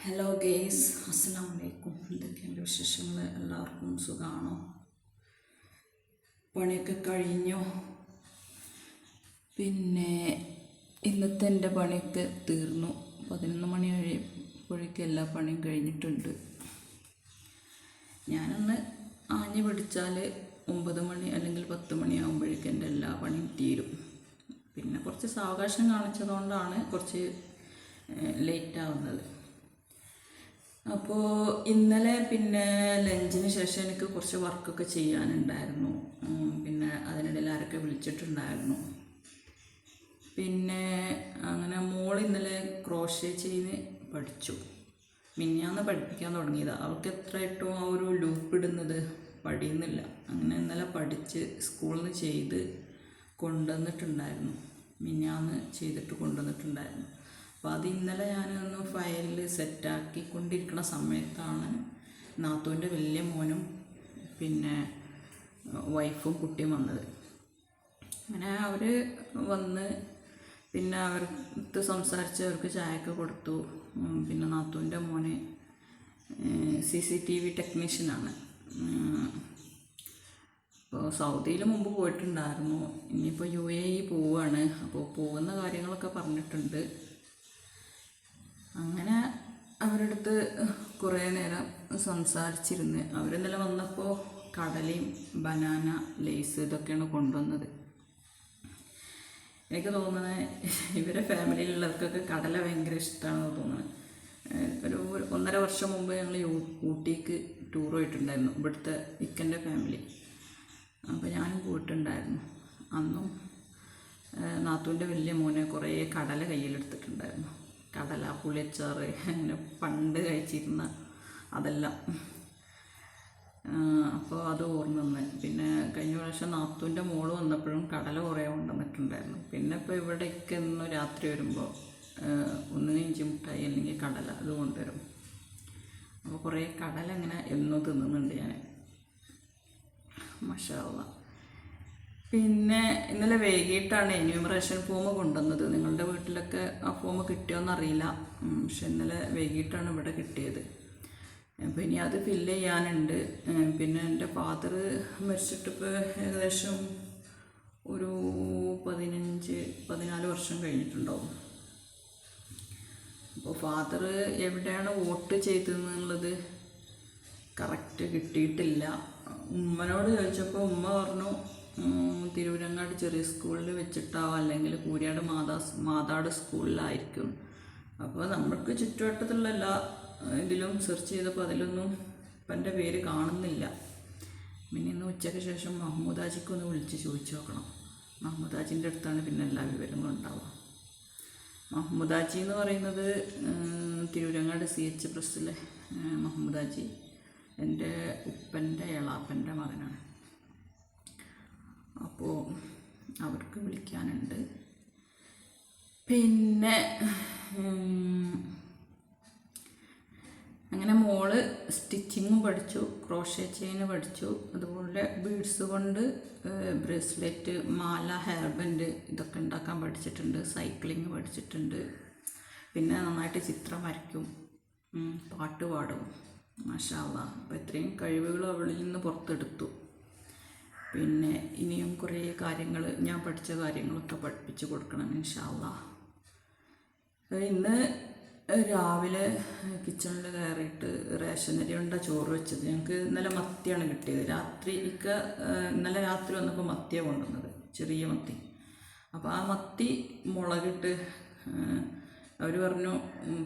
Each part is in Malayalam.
ഹലോ ഗേയ്സ്, അസ്സലാമു അലൈക്കും. എന്തൊക്കെയുണ്ട് വിശേഷങ്ങൾ? എല്ലാവർക്കും സുഖമാണോ? പണിയൊക്കെ കഴിഞ്ഞോ? പിന്നെ ഇന്നത്തെ എൻ്റെ പണിയൊക്കെ തീർന്നു. 11 മണി കഴിയുമ്പോഴേക്കും എല്ലാ പണിയും കഴിഞ്ഞിട്ടുണ്ട്. ഞാനൊന്ന് ആഞ്ഞു പിടിച്ചാൽ 9 മണി അല്ലെങ്കിൽ 10 മണിയാകുമ്പോഴേക്കും എൻ്റെ എല്ലാ പണിയും തീരും. പിന്നെ കുറച്ച് സാവകാശം കാണിച്ചതുകൊണ്ടാണ് കുറച്ച് ലേറ്റ് ആവുന്നത്. അപ്പോൾ ഇന്നലെ പിന്നെ ലഞ്ചിന് ശേഷം എനിക്ക് കുറച്ച് വർക്കൊക്കെ ചെയ്യാനുണ്ടായിരുന്നു. പിന്നെ അതിനിടയിൽ ആരൊക്കെ വിളിച്ചിട്ടുണ്ടായിരുന്നു. പിന്നെ അങ്ങനെ മോൾ ഇന്നലെ ക്രോഷേ ചെയ്ത് പഠിച്ചു. മിനിഞ്ഞാന്ന് പഠിപ്പിക്കാൻ തുടങ്ങിയതാണ്. അവൾക്ക് എത്രയായിട്ടും ആ ഒരു ലൂപ്പ് ഇടുന്നത് പഠിയുന്നില്ല. അങ്ങനെ ഇന്നലെ പഠിച്ച് സ്കൂളിൽ നിന്ന് ചെയ്ത് കൊണ്ടുവന്നിട്ടുണ്ടായിരുന്നു. മിനിഞ്ഞാന്ന് ചെയ്തിട്ട് കൊണ്ടുവന്നിട്ടുണ്ടായിരുന്നു. അപ്പോൾ അത് ഇന്നലെ ഞാനൊന്ന് ഫയലിൽ സെറ്റാക്കിക്കൊണ്ടിരിക്കുന്ന സമയത്താണ് നാത്തൂൻ്റെ വലിയ മോനും പിന്നെ വൈഫും കുട്ടിയും വന്നത്. അങ്ങനെ അവർ വന്ന് പിന്നെ അവർക്ക് സംസാരിച്ച് അവർക്ക് ചായയൊക്കെ കൊടുത്തു. പിന്നെ നാത്തൂൻ്റെ മോന് CCTV ടെക്നീഷ്യനാണ്. അപ്പോൾ സൗദിയിൽ മുമ്പ് പോയിട്ടുണ്ടായിരുന്നു. ഇനിയിപ്പോൾ UAE പോവുകയാണ്. അപ്പോൾ പോകുന്ന കാര്യങ്ങളൊക്കെ പറഞ്ഞിട്ടുണ്ട്. അങ്ങനെ അവരുടെ അടുത്ത് കുറേ നേരം സംസാരിച്ചിരുന്ന്. അവരിന്നലെ വന്നപ്പോൾ കടലയും ബനാന ലേസ് ഇതൊക്കെയാണ് കൊണ്ടുവന്നത്. എനിക്ക് തോന്നുന്നത് ഇവരെ ഫാമിലിയിലുള്ളവർക്കൊക്കെ കടല ഭയങ്കര ഇഷ്ടമാണെന്ന് തോന്നുന്നത്. ഒരു 1.5 വർഷം മുമ്പ് ഞങ്ങൾ ഊട്ടിക്ക് ടൂർ പോയിട്ടുണ്ടായിരുന്നു, ഇവിടുത്തെ ഇക്കൻ്റെ ഫാമിലി. അപ്പോൾ ഞാനും പോയിട്ടുണ്ടായിരുന്നു. അന്നും നാത്തൂൻ്റെ വലിയ മോനെ കുറേ കടല കയ്യിലെടുത്തിട്ടുണ്ടായിരുന്നു. കടല, പുളിയച്ചാറ്, അങ്ങനെ പണ്ട് കഴിച്ചിരുന്ന അതെല്ലാം. അപ്പോൾ അത് ഓർമ്മ. പിന്നെ കഴിഞ്ഞ പ്രാവശ്യം നാത്തൂൻ്റെ മോള് വന്നപ്പോഴും കടല കുറേ കൊണ്ടുവന്നിട്ടുണ്ടായിരുന്നു. പിന്നെ ഇപ്പോൾ ഇവിടേക്ക് എന്നും രാത്രി വരുമ്പോൾ ഒന്നിന് ഇഞ്ചി മുട്ടായി അല്ലെങ്കിൽ കടല അത് കൊണ്ടുവരും. അപ്പോൾ കുറേ കടല ഇങ്ങനെ എന്നും തിന്നുന്നുണ്ട് ഞാൻ. മാഷാ അല്ലാഹ്. പിന്നെ ഇന്നലെ വൈകിട്ടാണ് എന്യൂമറേഷൻ ഫോം കൊണ്ടുവന്നത്. നിങ്ങളുടെ വീട്ടിലൊക്കെ ആ ഫോം കിട്ടിയോന്നറിയില്ല. പക്ഷെ ഇന്നലെ വൈകിട്ടാണ് ഇവിടെ കിട്ടിയത്. അപ്പോൾ ഇനി അത് ഫില്ല് ചെയ്യാനുണ്ട്. പിന്നെ എൻ്റെ ഫാദർ മരിച്ചിട്ടിപ്പോൾ ഏകദേശം ഒരു 15-14 വർഷം കഴിഞ്ഞിട്ടുണ്ടാവും. അപ്പോൾ ഫാദർ എവിടെയാണ് വോട്ട് ചെയ്തതെന്നുള്ളത് കറക്റ്റ് കിട്ടിയിട്ടില്ല. ഉമ്മനോട് ചോദിച്ചപ്പോൾ ഉമ്മ പറഞ്ഞു തിരൂരങ്ങാട് ചെറിയ സ്കൂളിൽ വെച്ചിട്ടാവും, അല്ലെങ്കിൽ കൂരിയാട് മാതാട് സ്കൂളിലായിരിക്കും. അപ്പോൾ നമ്മൾക്ക് ചുറ്റുവട്ടത്തുള്ള എല്ലാ ഇതിലും സെർച്ച് ചെയ്തപ്പോൾ അതിലൊന്നും ഇപ്പം എൻ്റെ പേര് കാണുന്നില്ല. പിന്നെ ഇന്ന് ഉച്ചയ്ക്ക് ശേഷം മഹ്മൂദാജിക്കൊന്ന് വിളിച്ച് ചോദിച്ചു നോക്കണം. മഹ്മൂദാജിൻ്റെ അടുത്താണ് പിന്നെ എല്ലാ വിവരങ്ങളും ഉണ്ടാവുക. മഹ്മൂദാജി എന്ന് പറയുന്നത് തിരൂരങ്ങാട് CH പ്രസ്സിലെ മഹ്മൂദാജി എൻ്റെ ഉപ്പൻ്റെ എളാപ്പൻ്റെ മകനാണ്. അപ്പോൾ അവർക്ക് വിളിക്കാനുണ്ട്. പിന്നെ അങ്ങനെ മോള് സ്റ്റിച്ചിങ്ങും പഠിച്ചു, ക്രോഷേ ചെയിൻ പഠിച്ചു, അതുപോലെ ബീഡ്സ് കൊണ്ട് ബ്രേസ്ലെറ്റ്, മാല, ഹെയർ ബാൻഡ് ഇതൊക്കെ ഉണ്ടാക്കാൻ പഠിച്ചിട്ടുണ്ട്. സൈക്ലിങ് പഠിച്ചിട്ടുണ്ട്. പിന്നെ നന്നായിട്ട് ചിത്രം വരയ്ക്കും, പാട്ട് പാടും. മാഷാ അല്ലാഹ്. അപ്പോൾ ഇത്രയും കഴിവുകൾ അവളിൽ നിന്ന് പുറത്തെടുത്തു. പിന്നെ ഇനിയും കുറേ കാര്യങ്ങൾ ഞാൻ പഠിച്ച കാര്യങ്ങളൊക്കെ പഠിപ്പിച്ച് കൊടുക്കണം ഇൻഷാ അല്ലാഹ്. ഇന്ന് രാവിലെ കിച്ചണിൽ കയറിയിട്ട് റേഷനരി കൊണ്ട് ചോറ് വെച്ചത്. ഞങ്ങൾക്ക് ഇന്നലെ മത്തിയാണ് കിട്ടിയത്. ഇന്നലെ രാത്രി വന്നപ്പോൾ മത്തിയാണ് കൊണ്ടുവന്നത്, ചെറിയ മത്തി. അപ്പോൾ ആ മത്തി മുളകിട്ട് അവർ പറഞ്ഞു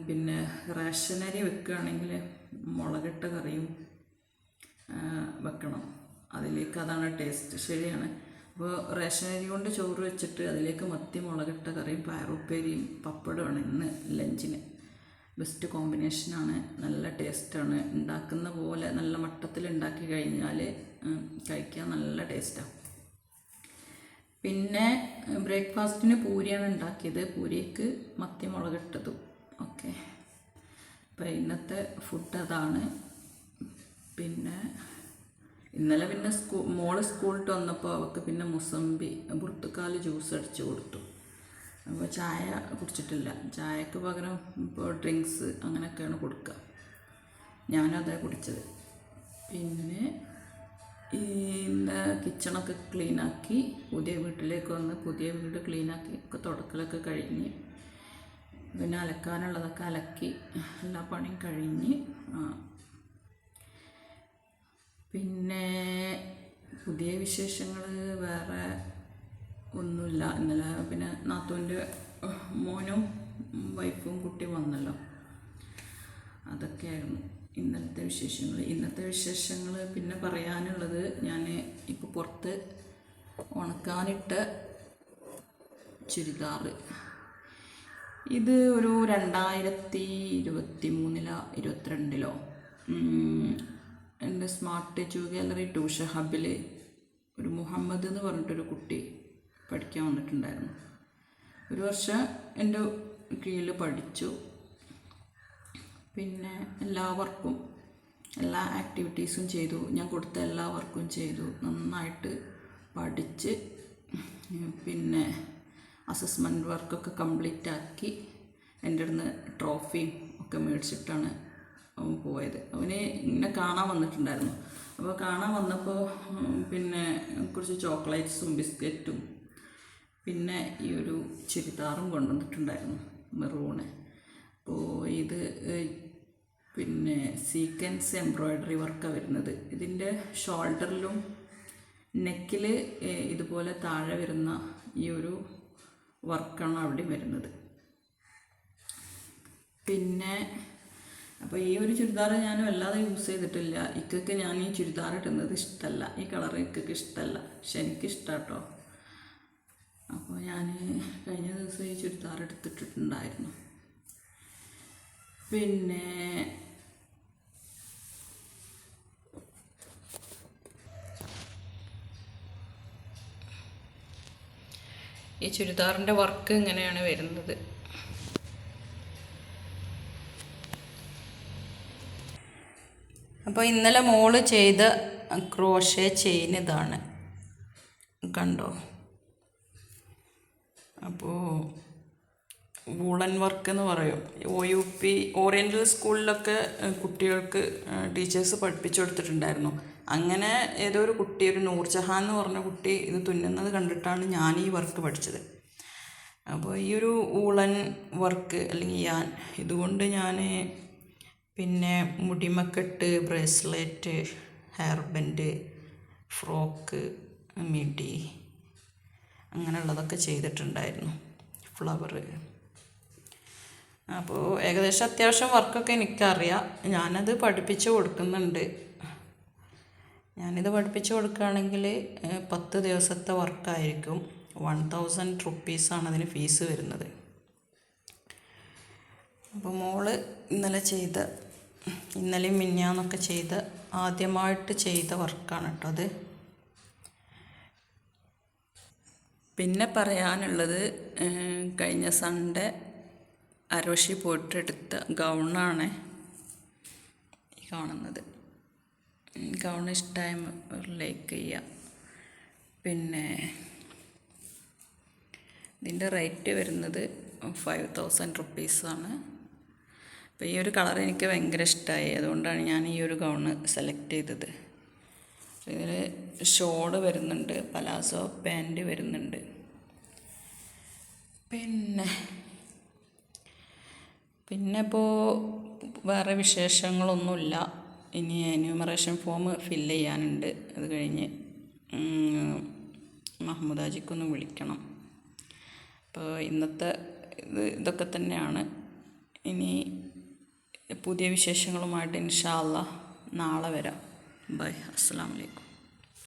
പിന്നെ റേഷനരി വെക്കുകയാണെങ്കിൽ മുളകിട്ട കറിയും വെക്കണം, അതിലേക്ക് അതാണ് ടേസ്റ്റ്. ശരിയാണ്. അപ്പോൾ റേഷനരി കൊണ്ട് ചോറ് വെച്ചിട്ട് അതിലേക്ക് മത്തി മുളകിട്ട കറിയും പയറുപ്പേരിയും പപ്പടമാണ് ഇന്ന് ലഞ്ചിന്. ബെസ്റ്റ് കോമ്പിനേഷനാണ്, നല്ല ടേസ്റ്റാണ്. ഉണ്ടാക്കുന്ന പോലെ നല്ല മട്ടത്തിൽ ഉണ്ടാക്കി കഴിഞ്ഞാൽ കഴിക്കാൻ നല്ല ടേസ്റ്റാണ്. പിന്നെ ബ്രേക്ക്ഫാസ്റ്റിന് പൂരിയാണ് ഉണ്ടാക്കിയത്. പൂരിക്ക് മത്തി മുളകിട്ടതും. ഓക്കെ, അപ്പോൾ ഇന്നത്തെ ഫുഡ് അതാണ്. പിന്നെ ഇന്നലെ പിന്നെ മോള് സ്കൂളിട്ട് വന്നപ്പോൾ അവൾക്ക് പിന്നെ മുസമ്പി ബുർത്തുക്കാല് ജ്യൂസ് അടിച്ച് കൊടുത്തു. അപ്പോൾ ചായ കുടിച്ചിട്ടില്ല. ചായക്ക് പകരം ഇപ്പോൾ ഡ്രിങ്ക്സ് അങ്ങനെയൊക്കെയാണ് കൊടുക്കുക. ഞാനതേ കുടിച്ചത്. പിന്നെ ഇന്ന് കിച്ചണൊക്കെ ക്ലീനാക്കി പുതിയ വീട്ടിലേക്ക് വന്ന് പുതിയ വീട് ക്ലീനാക്കി ഒക്കെ തുടക്കലൊക്കെ കഴിഞ്ഞ് പിന്നെ അലക്കാനുള്ളതൊക്കെ അലക്കി എല്ലാ പണിയും കഴിഞ്ഞ് പിന്നെ പുതിയ വിശേഷങ്ങൾ വേറെ ഒന്നുമില്ല. ഇന്നലെ പിന്നെ നാത്തൂൻ്റെ മോനും വൈഫും കുട്ടി വന്നല്ലോ, അതൊക്കെയായിരുന്നു ഇന്നത്തെ വിശേഷങ്ങൾ. ഇന്നത്തെ വിശേഷങ്ങൾ പിന്നെ പറയാനുള്ളത്, ഞാൻ ഇപ്പോൾ പുറത്ത് ഉണക്കാനിട്ട ചുരിദാർ, ഇത് ഒരു 2023-22 എൻ്റെ സ്മാർട്ട് ജുവലറി ട്യൂഷൻ ഹബിൽ ഒരു മുഹമ്മദ് എന്ന് പറഞ്ഞിട്ടൊരു കുട്ടി പഠിക്കാൻ വന്നിട്ടുണ്ടായിരുന്നു. ഒരു വർഷം എൻ്റെ കീഴിൽ പഠിച്ചു. പിന്നെ എല്ലാ വർക്കും എല്ലാ ആക്ടിവിറ്റീസും ചെയ്തു. ഞാൻ കൊടുത്ത എല്ലാ വർക്കും ചെയ്തു. നന്നായിട്ട് പഠിച്ച് പിന്നെ അസസ്മെൻറ്റ് വർക്കൊക്കെ കംപ്ലീറ്റ് ആക്കി എൻ്റെ അടുത്ത് ട്രോഫിയും ഒക്കെ മേടിച്ചിട്ടാണ് അവൻ പോയത്. അവന് ഇങ്ങനെ കാണാൻ വന്നിട്ടുണ്ടായിരുന്നു. അപ്പോൾ കാണാൻ വന്നപ്പോൾ പിന്നെ കുറച്ച് ചോക്ലേറ്റ്സും ബിസ്ക്കറ്റും പിന്നെ ഈ ഒരു ചുരിദാറും കൊണ്ടുവന്നിട്ടുണ്ടായിരുന്നു, മെറൂണ്. അപ്പോൾ ഇത് പിന്നെ സീക്വൻസ് എംബ്രോയ്ഡറി വർക്കാണ് വരുന്നത്. ഇതിൻ്റെ ഷോൾഡറിലും നെക്കിൽ ഇതുപോലെ താഴെ വരുന്ന ഈ ഒരു വർക്കാണ് അവിടെ വരുന്നത്. പിന്നെ അപ്പോൾ ഈ ഒരു ചുരിദാർ ഞാൻ വല്ലാതെ യൂസ് ചെയ്തിട്ടില്ല. ഇക്കൊക്കെ ഞാൻ ഈ ചുരിദാർ ഇടുന്നത് ഇഷ്ടമല്ല, ഈ കളർ ഇക്കൊക്കെ ഇഷ്ടമല്ല, പക്ഷെ എനിക്കിഷ്ടം കേട്ടോ. അപ്പോൾ ഞാൻ കഴിഞ്ഞ ദിവസം ഈ ചുരിദാർ എടുത്തിട്ടുണ്ടായിരുന്നു. പിന്നെ ഈ ചുരിദാറിൻ്റെ വർക്ക് ഇങ്ങനെയാണ് വരുന്നത്. അപ്പോൾ ഇന്നലെ മോള് ചെയ്ത ക്രോഷേ ചെയിൻ ഇതാണ്, കണ്ടോ. അപ്പോൾ വൂളൻ വർക്ക് എന്ന് പറയും. OUP ഓറിയൻ്റൽ സ്കൂളിലൊക്കെ കുട്ടികൾക്ക് ടീച്ചേഴ്സ് പഠിപ്പിച്ചു കൊടുത്തിട്ടുണ്ടായിരുന്നു. അങ്ങനെ ഏതോ ഒരു കുട്ടി, ഒരു നൂർജഹാൻ എന്ന് പറഞ്ഞ കുട്ടി ഇത് തുന്നുന്നത് കണ്ടിട്ടാണ് ഞാൻ ഈ വർക്ക് പഠിച്ചത്. അപ്പോൾ ഈ ഒരു വൂളൻ വർക്ക് അല്ലെങ്കിൽ ഇതുകൊണ്ട് ഞാൻ പിന്നെ മുടിമക്കെട്ട്, bracelet, hair band, frock, midi അങ്ങനെയുള്ളതൊക്കെ ചെയ്തിട്ടുണ്ടായിരുന്നു, ഫ്ലവർ. അപ്പോൾ ഏകദേശം അത്യാവശ്യം വർക്കൊക്കെ എനിക്കറിയാം. ഞാനത് പഠിപ്പിച്ച് കൊടുക്കുന്നുണ്ട്. ഞാനിത് പഠിപ്പിച്ച് കൊടുക്കുകയാണെങ്കിൽ 10 ദിവസത്തെ വർക്കായിരിക്കും. 1000 റുപ്പീസാണ് അതിന് ഫീസ് വരുന്നത്. അപ്പോൾ മോള് ഇന്നലെയും മിനിഞ്ഞാന്നൊക്കെ ആദ്യമായിട്ട് ചെയ്ത വർക്കാണ് കേട്ടോ അത്. പിന്നെ പറയാനുള്ളത്, കഴിഞ്ഞ സൺഡേ അരോഷി പോയിട്ട് എടുത്ത ഗൗണാണ് ഈ കാണുന്നത്. ഗൗൺ ഇഷ്ടമായ ലൈക്ക് ചെയ്യുക. പിന്നെ ഇതിൻ്റെ റേറ്റ് വരുന്നത് 5000 റുപ്പീസാണ്. അപ്പോൾ ഈ ഒരു കളർ എനിക്ക് ഭയങ്കര ഇഷ്ടമായി, അതുകൊണ്ടാണ് ഞാൻ ഈ ഒരു ഗൗണ് സെലക്ട് ചെയ്തത്. ഇതിൽ ഷോള് വരുന്നുണ്ട്, പലാസോ പാൻറ്റ് വരുന്നുണ്ട്. പിന്നെ ഇപ്പോൾ വേറെ വിശേഷങ്ങളൊന്നുമില്ല. ഇനി എന്യൂമറേഷൻ ഫോം ഫില്ല് ചെയ്യാനുണ്ട്. അത് കഴിഞ്ഞ് മഹ്മൂദാജിക്കൊന്ന് വിളിക്കണം. അപ്പോൾ ഇന്നത്തെ ഇതൊക്കെ തന്നെയാണ്. ഇനി പുതിയ വിശേഷങ്ങളുമായിട്ട് ഇൻഷാ അല്ലാഹ് നാളെ വരാം. ബൈ, അസ്സലാമു അലൈക്കും.